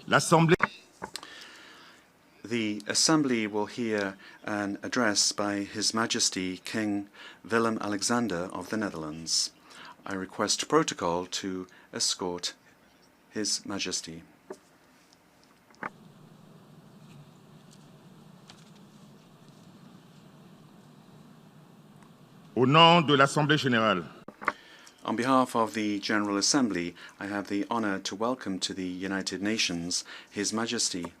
L'Assemblée. The Assembly will hear an address by His Majesty King Willem-Alexander of the Netherlands. I request protocol to escort His Majesty. Au nom de l'Assemblée générale, On behalf of the General Assembly, I have the honor to welcome to the United Nations His Majesty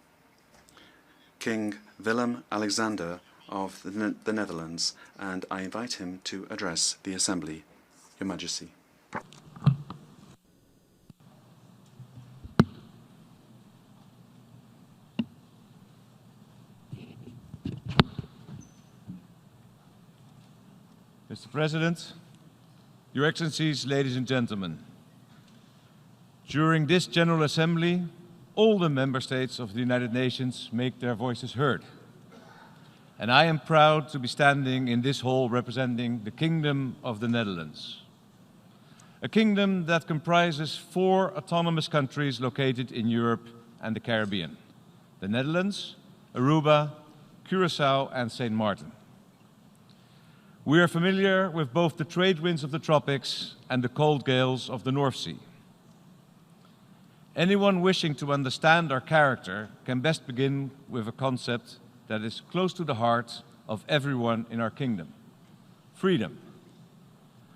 King Willem-Alexander of the Netherlands, and I invite him to address the Assembly. Your Majesty. Mr. President, Your Excellencies, ladies and gentlemen, during this General Assembly, all the member states of the United Nations make their voices heard. And I am proud to be standing in this hall representing the Kingdom of the Netherlands. A kingdom that comprises 4 autonomous countries located in Europe and the Caribbean: the Netherlands, Aruba, Curaçao and Saint Martin. We are familiar with both the trade winds of the tropics and the cold gales of the North Sea. Anyone wishing to understand our character can best begin with a concept that is close to the heart of everyone in our kingdom: freedom.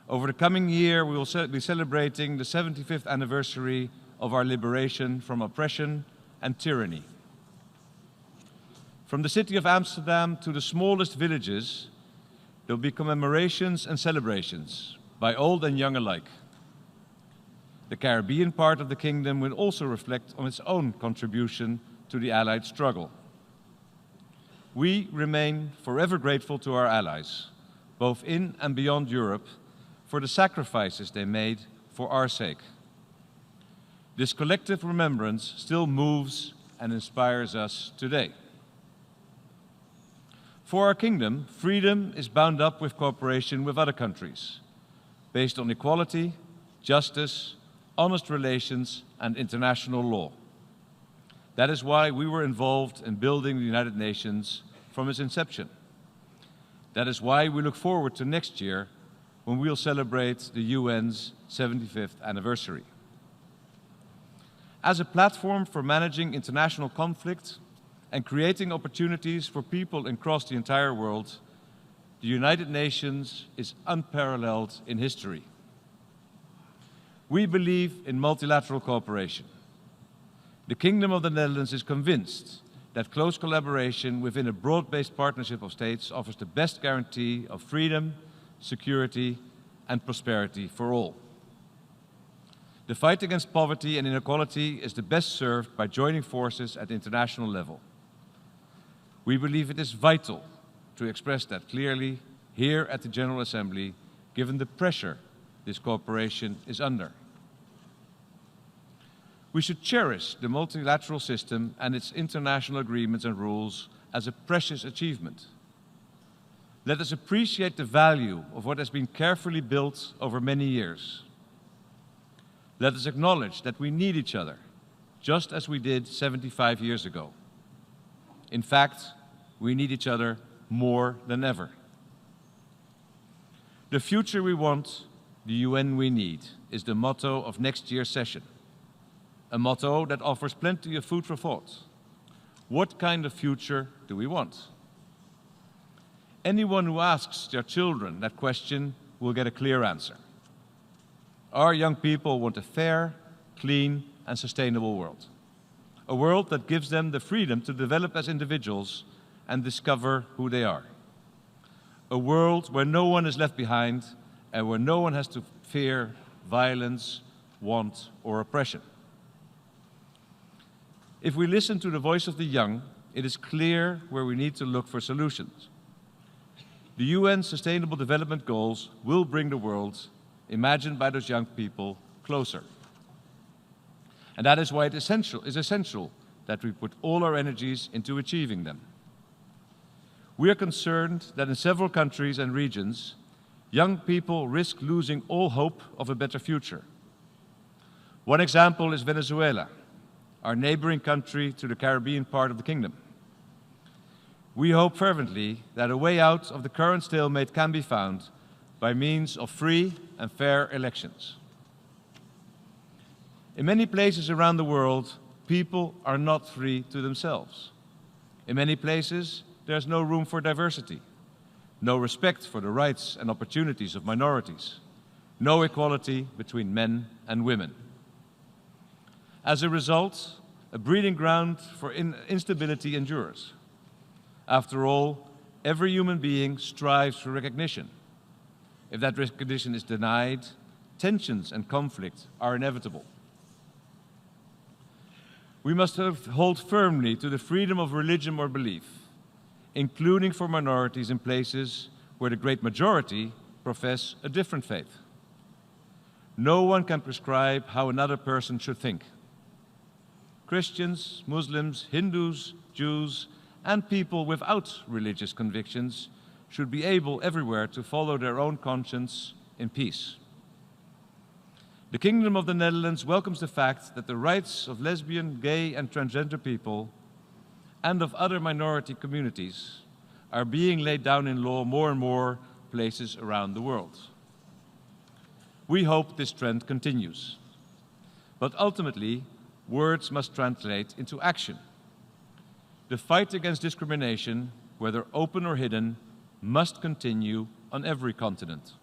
Over the coming year, we will be celebrating the 75th anniversary of our liberation from oppression and tyranny. From the city of Amsterdam to the smallest villages, there will be commemorations and celebrations by old and young alike. The Caribbean part of the kingdom will also reflect on its own contribution to the Allied struggle. We remain forever grateful to our allies, both in and beyond Europe, for the sacrifices they made for our sake. This collective remembrance still moves and inspires us today. For our kingdom, freedom is bound up with cooperation with other countries, based on equality, justice, honest relations, and international law. That is why we were involved in building the United Nations from its inception. That is why we look forward to next year, when we'll celebrate the UN's 75th anniversary. As a platform for managing international conflict and creating opportunities for people across the entire world, the United Nations is unparalleled in history. We believe in multilateral cooperation. The Kingdom of the Netherlands is convinced that close collaboration within a broad-based partnership of states offers the best guarantee of freedom, security, and prosperity for all. The fight against poverty and inequality is the best served by joining forces at international level. We believe it is vital to express that clearly here at the General Assembly, given the pressure this cooperation is under. We should cherish the multilateral system and its international agreements and rules as a precious achievement. Let us appreciate the value of what has been carefully built over many years. Let us acknowledge that we need each other, just as we did 75 years ago. In fact, we need each other more than ever. The future we want, the UN we need, is the motto of next year's session. A motto that offers plenty of food for thought. What kind of future do we want? Anyone who asks their children that question will get a clear answer. Our young people want a fair, clean, and sustainable world. A world that gives them the freedom to develop as individuals and discover who they are. A world where no one is left behind and where no one has to fear violence, want, or oppression. If we listen to the voice of the young, it is clear where we need to look for solutions. The UN Sustainable Development Goals will bring the world, imagined by those young people, closer. And that is why it is essential that we put all our energies into achieving them. We are concerned that in several countries and regions, young people risk losing all hope of a better future. One example is Venezuela, our neighboring country to the Caribbean part of the kingdom. We hope fervently that a way out of the current stalemate can be found by means of free and fair elections. In many places around the world, people are not free to themselves. In many places, there's no room for diversity, no respect for the rights and opportunities of minorities, no equality between men and women. As a result, a breeding ground for instability endures. After all, every human being strives for recognition. If that recognition is denied, tensions and conflict are inevitable. We must hold firmly to the freedom of religion or belief, including for minorities in places where the great majority profess a different faith. No one can prescribe how another person should think. Christians, Muslims, Hindus, Jews, and people without religious convictions should be able everywhere to follow their own conscience in peace. The Kingdom of the Netherlands welcomes the fact that the rights of lesbian, gay, and transgender people and of other minority communities are being laid down in law more and more places around the world. We hope this trend continues. But ultimately, words must translate into action. The fight against discrimination, whether open or hidden, must continue on every continent.